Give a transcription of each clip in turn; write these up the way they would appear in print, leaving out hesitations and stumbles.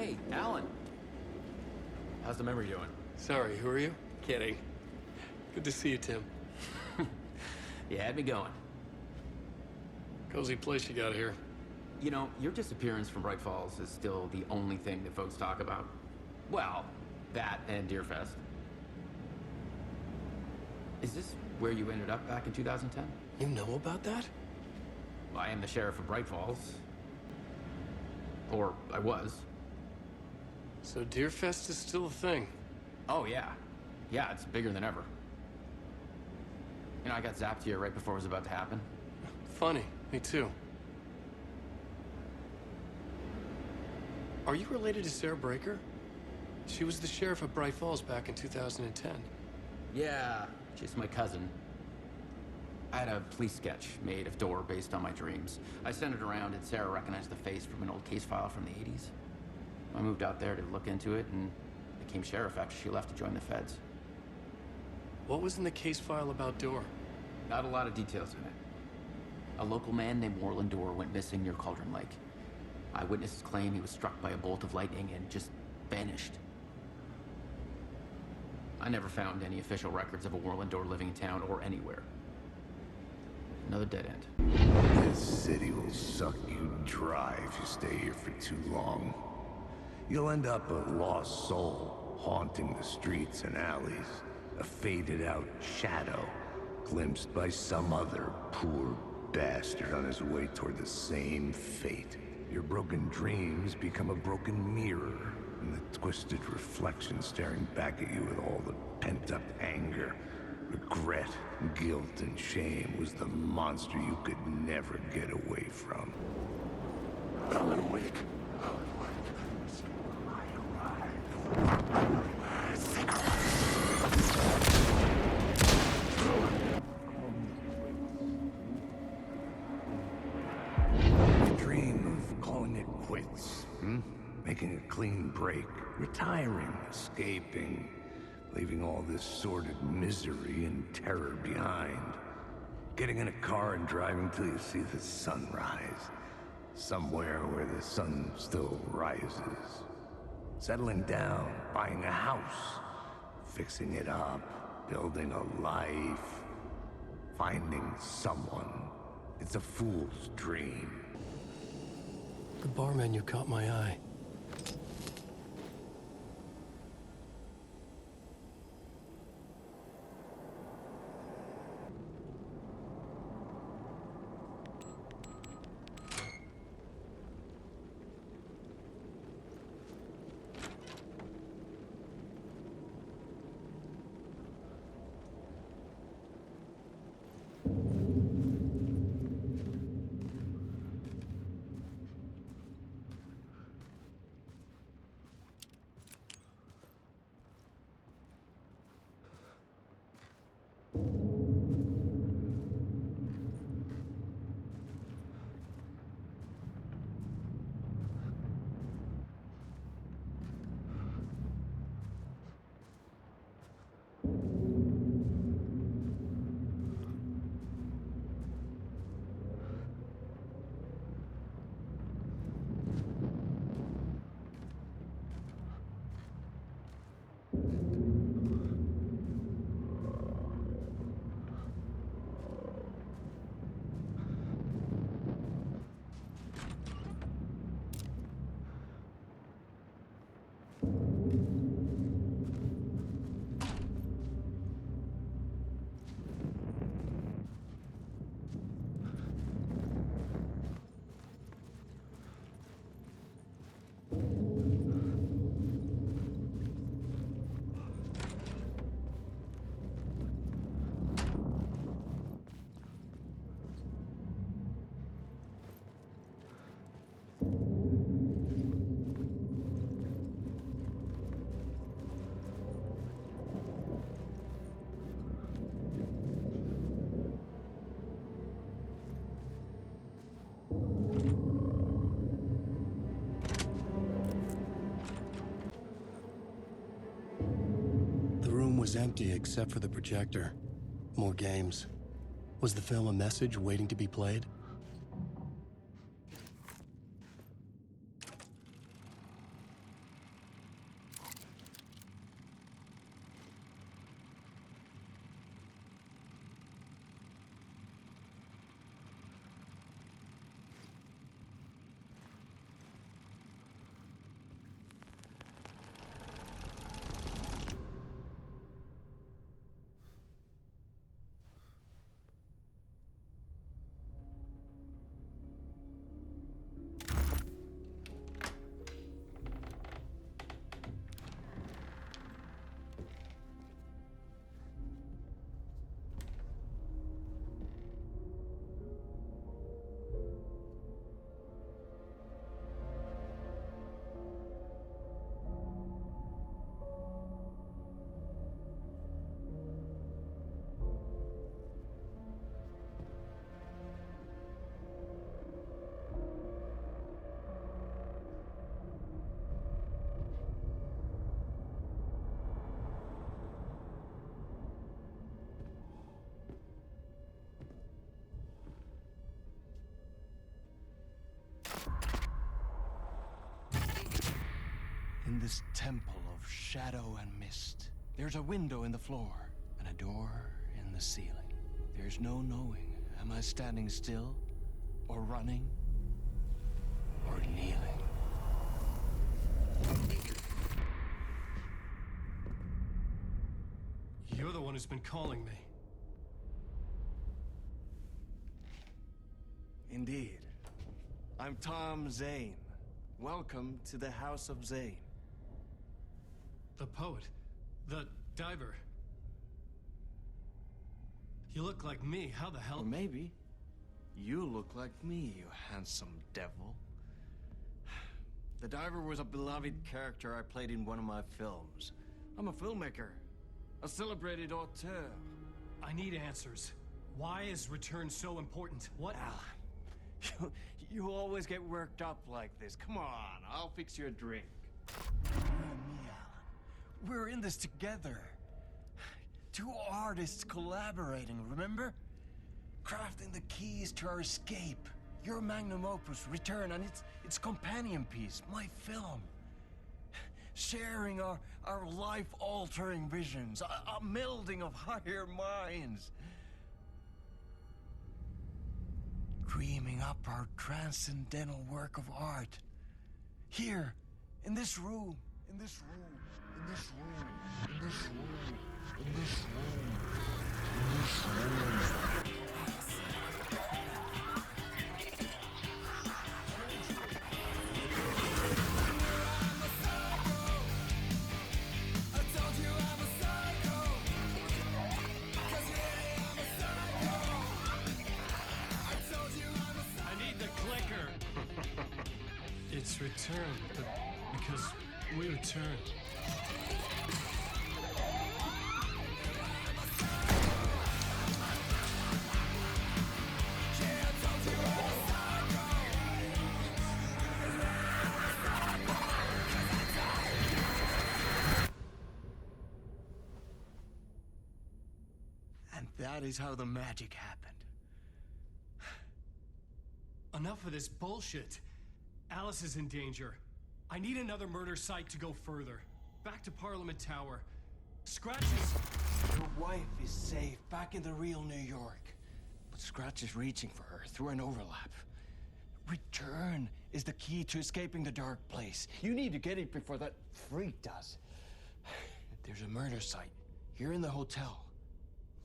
Hey, Alan. How's the memory doing? Sorry, who are you? Kidding. Good to see you, Tim. You had me going. Cozy place you got here. You know, your disappearance from Bright Falls is still the only thing that folks talk about. Well, that and Deerfest. Is this where you ended up back in 2010? You know about that? I am the sheriff of Bright Falls. Or I was. So Deerfest is still a thing. Oh, yeah. Yeah, it's bigger than ever. You know, I got zapped here right before it was about to happen. Funny, me too. Are you related to Sarah Breaker? She was the sheriff of Bright Falls back in 2010. Yeah, she's my cousin. I had a police sketch made of Door based on my dreams. I sent it around and Sarah recognized the face from an old case file from the 80s. I moved out there to look into it and became sheriff after she left to join the feds. What was in the case file about Door? Not a lot of details in it. A local man named Warland Door went missing near Cauldron Lake. Eyewitnesses claim he was struck by a bolt of lightning and just vanished. I never found any official records of a Warland Door living in town or anywhere. Another dead end. This city will suck you dry if you stay here for too long. You'll end up a lost soul, haunting the streets and alleys. A faded-out shadow, glimpsed by some other poor bastard on his way toward the same fate. Your broken dreams become a broken mirror, and the twisted reflection staring back at you with all the pent-up anger, regret, guilt, and shame was the monster you could never get away from. Alan Wake. You dream of calling it quits, making a clean break, retiring, escaping, leaving all this sordid misery and terror behind. Getting in a car and driving till you see the sun rise. Somewhere where the sun still rises. Settling down, buying a house, fixing it up, building a life, finding someone. It's a fool's dream. The bar menu caught my eye. The room was empty except for the projector. More games. Was the film a message waiting to be played? In this temple of shadow and mist, there's a window in the floor and a door in the ceiling. There's no knowing, am I standing still, or running, or kneeling? You're the one who's been calling me. Indeed. I'm Tom Zane. Welcome to the House of Zane. The poet. The diver. You look like me. How the Or hell? maybe you look like me, you handsome devil. The diver was a beloved character I played in one of my films. I'm a filmmaker, a celebrated auteur. I need answers. Why is Return so important? What? Alan, you always get worked up like this. Come on, I'll fix you a drink. You and me, Alan. We're in this together. Two artists collaborating, remember? Crafting the keys to our escape. Your magnum opus, Return, and its companion piece, my film. Sharing our life-altering visions, a melding of higher minds. Dreaming up our transcendental work of art. Here, in this room, in this room, in this room, in this room, in this room, in this room. I need the clicker. It's Return, but because we return. And that is how the magic happened. Enough of this bullshit. Alice is in danger. I need another murder site to go further. Back to Parliament Tower. Scratch is... Your wife is safe, back in the real New York. But Scratch is reaching for her through an overlap. Return is the key to escaping the dark place. You need to get it before that freak does. There's a murder site here in the hotel.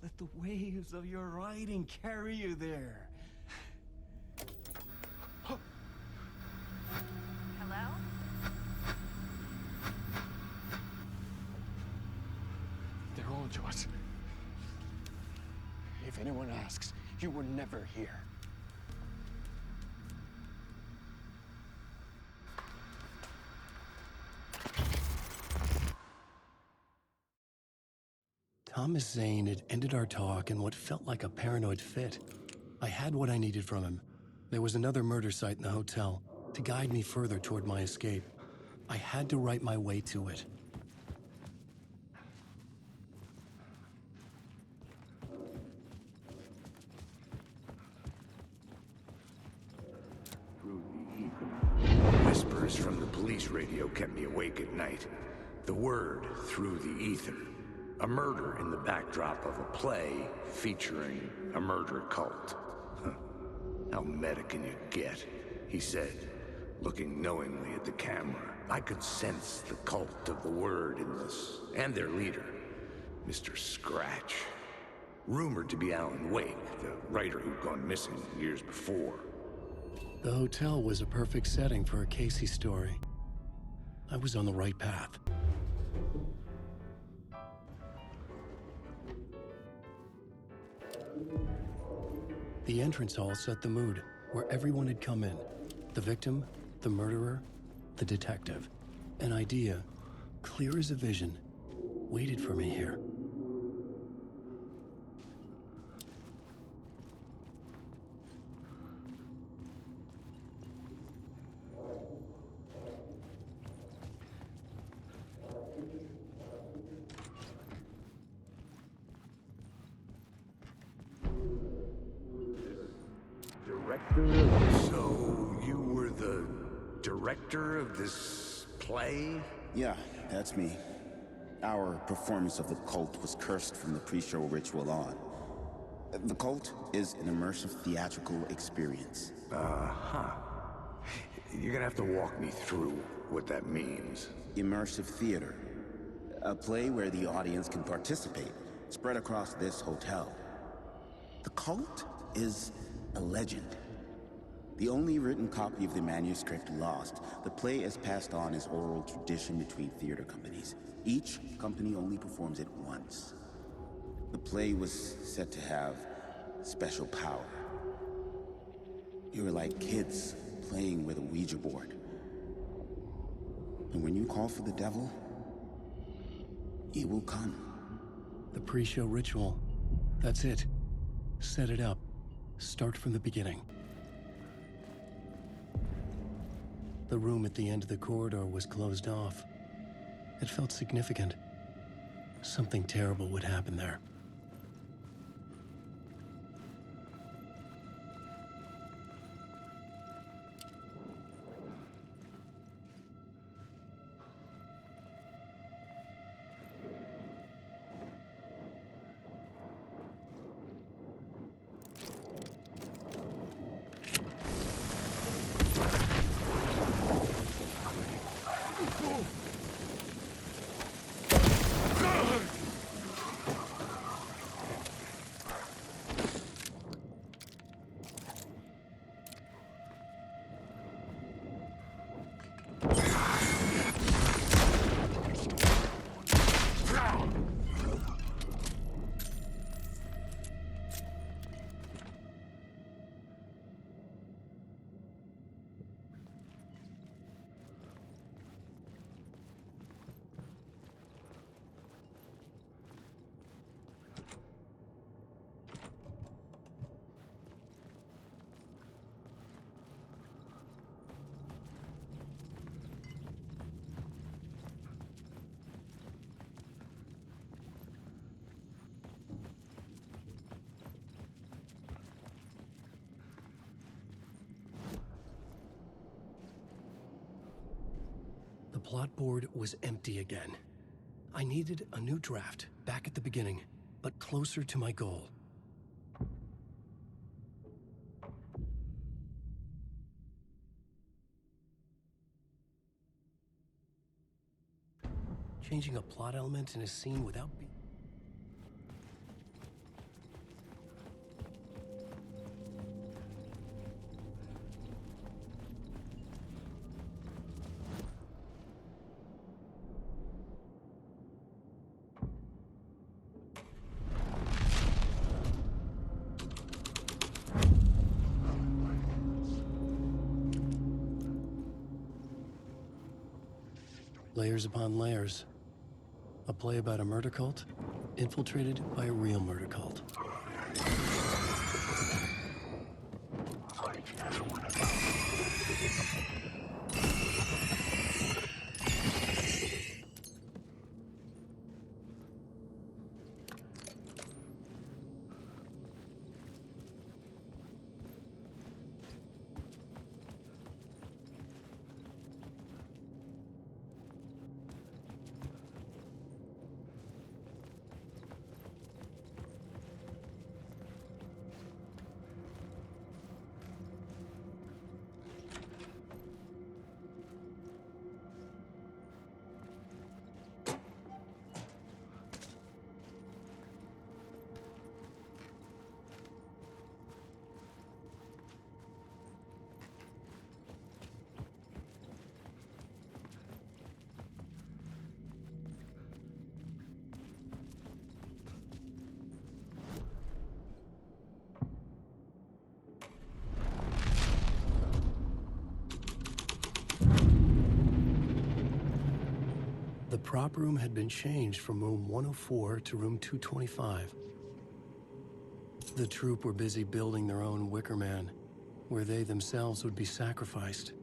Let the waves of your writing carry you there. Hello? They're on to us. If anyone asks, you were never here. Thomas Zane had ended our talk in what felt like a paranoid fit. I had what I needed from him. There was another murder site in the hotel to guide me further toward my escape. I had to write my way to it. Whispers from the police radio kept me awake at night. The word through the ether. A murder in the backdrop of a play featuring a murder cult. Huh. How meta can you get? He said, looking knowingly at the camera. I could sense the cult of the word in this, and their leader, Mr. Scratch. Rumored to be Alan Wake, the writer who'd gone missing years before. The hotel was a perfect setting for a Casey story. I was on the right path. The entrance hall set the mood, where everyone had come in. The victim, the murderer, the detective. An idea, clear as a vision, waited for me here. So, you were the director of this play? Yeah, that's me. Our performance of The Cult was cursed from the pre-show ritual on. The Cult is an immersive theatrical experience. Uh-huh. You're gonna have to walk me through what that means. Immersive theater. A play where the audience can participate, spread across this hotel. The Cult is a legend. The only written copy of the manuscript lost, the play is passed on as oral tradition between theater companies. Each company only performs it once. The play was said to have special power. You were like kids playing with a Ouija board. And when you call for the devil, he will come. The pre-show ritual. That's it. Set it up. Start from the beginning. The room at the end of the corridor was closed off. It felt significant. Something terrible would happen there. The plot board was empty again. I needed a new draft, back at the beginning, but closer to my goal. Changing a plot element in a scene without being... Layers upon layers. A play about a murder cult, infiltrated by a real murder cult. The prop room had been changed from room 104 to room 225. The troupe were busy building their own Wicker Man, where they themselves would be sacrificed.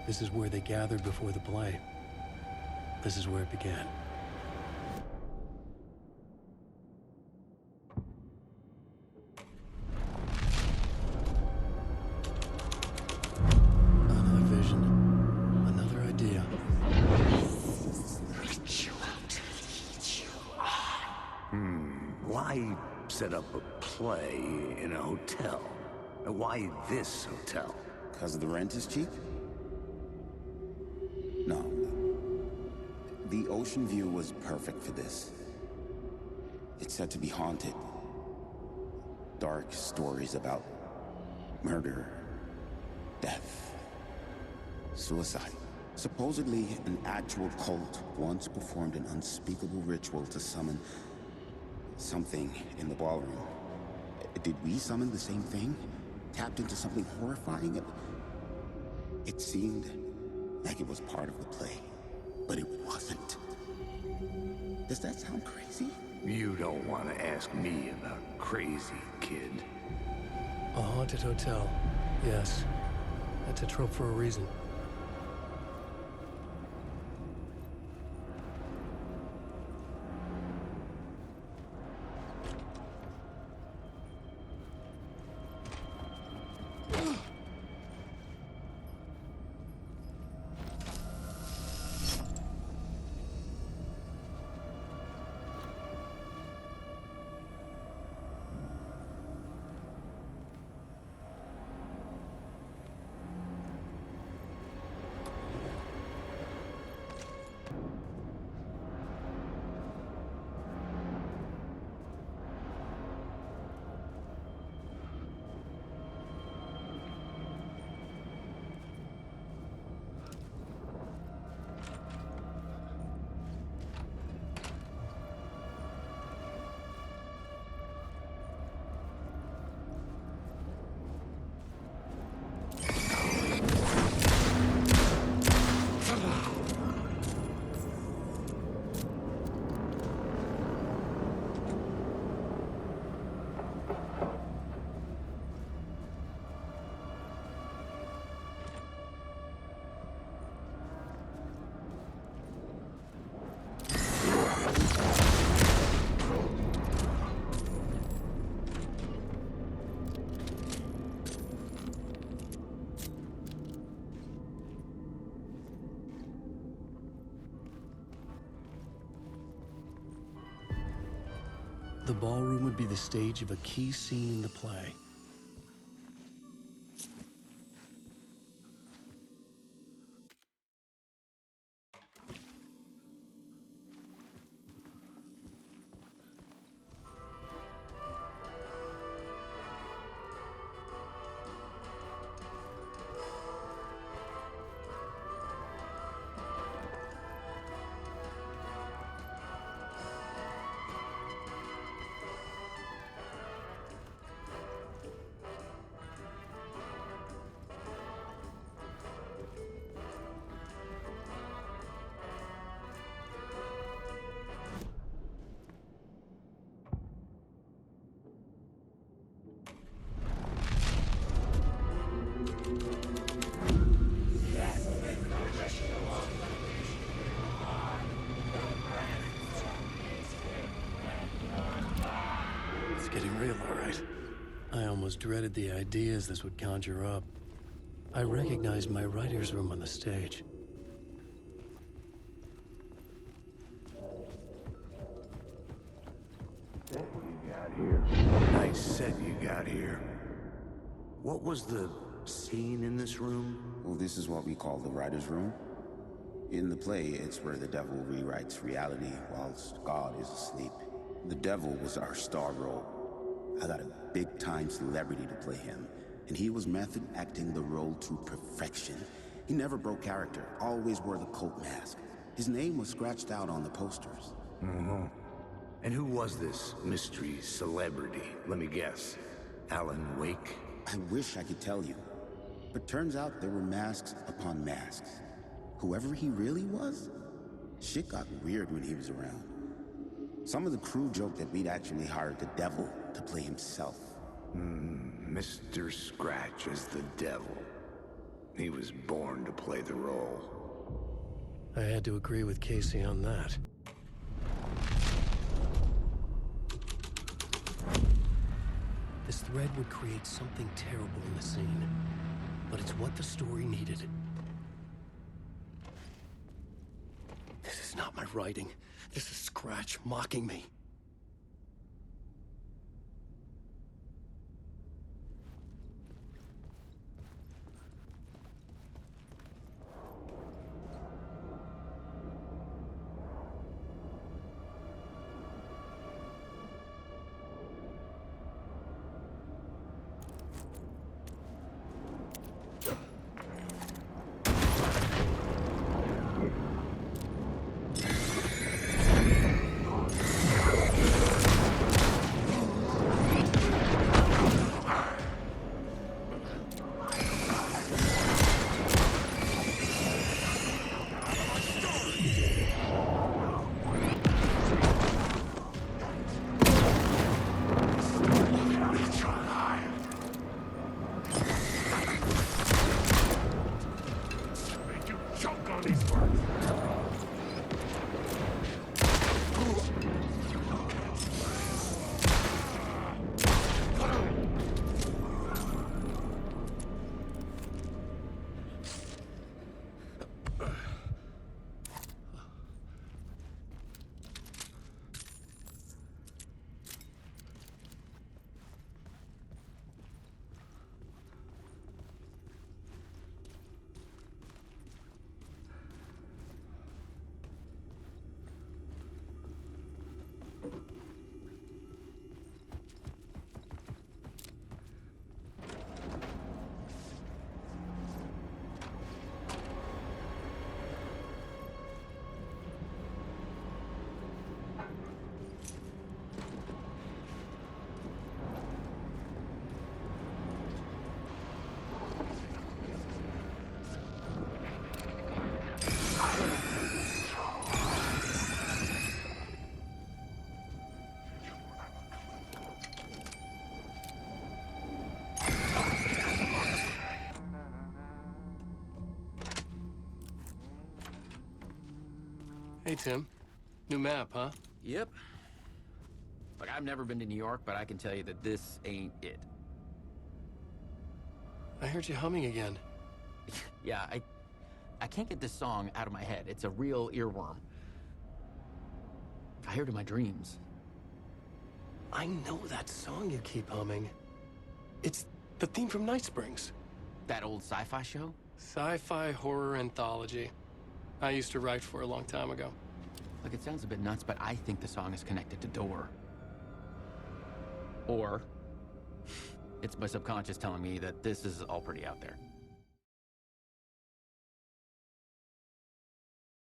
This is where they gathered before the play. This is where it began. Another vision. Another idea. Why set up a play in a hotel? Why this hotel? Because the rent is cheap? No. The ocean view was perfect for this. It's said to be haunted. Dark stories about murder, death, suicide. Supposedly, an actual cult once performed an unspeakable ritual to summon something in the ballroom. Did we summon the same thing? Tapped into something horrifying? It seemed like it was part of the play, but it wasn't. Does that sound crazy? You don't want to ask me about crazy, kid. A haunted hotel. Yes. That's a trope for a reason. The ballroom would be the stage of a key scene in the play. It's getting real, all right. I almost dreaded the ideas this would conjure up. I recognized my writer's room on the stage. Nice set you got here. What was the scene in this room? Well, this is what we call the writer's room. In the play, it's where the devil rewrites reality whilst God is asleep. The devil was our star role. I got a big-time celebrity to play him, and he was method acting the role to perfection. He never broke character, always wore the cult mask. His name was scratched out on the posters. And who was this mystery celebrity? Let me guess. Alan Wake? I wish I could tell you, but turns out there were masks upon masks. Whoever he really was, shit got weird when he was around. Some of the crew joked that we'd actually hired the devil to play himself. Mr. Scratch as the devil. He was born to play the role. I had to agree with Casey on that. This thread would create something terrible in the scene, but it's what the story needed. This is not my writing. This is Scratch mocking me. Hey, Tim. New map, huh? Yep. Look, I've never been to New York, but I can tell you that this ain't it. I heard you humming again. Yeah, I can't get this song out of my head. It's a real earworm. I hear it in my dreams. I know that song you keep humming. It's the theme from Night Springs. That old sci-fi show? Sci-fi horror anthology. I used to write for a long time ago. Look, it sounds a bit nuts, but I think the song is connected to Door. Or it's my subconscious telling me that this is all pretty out there.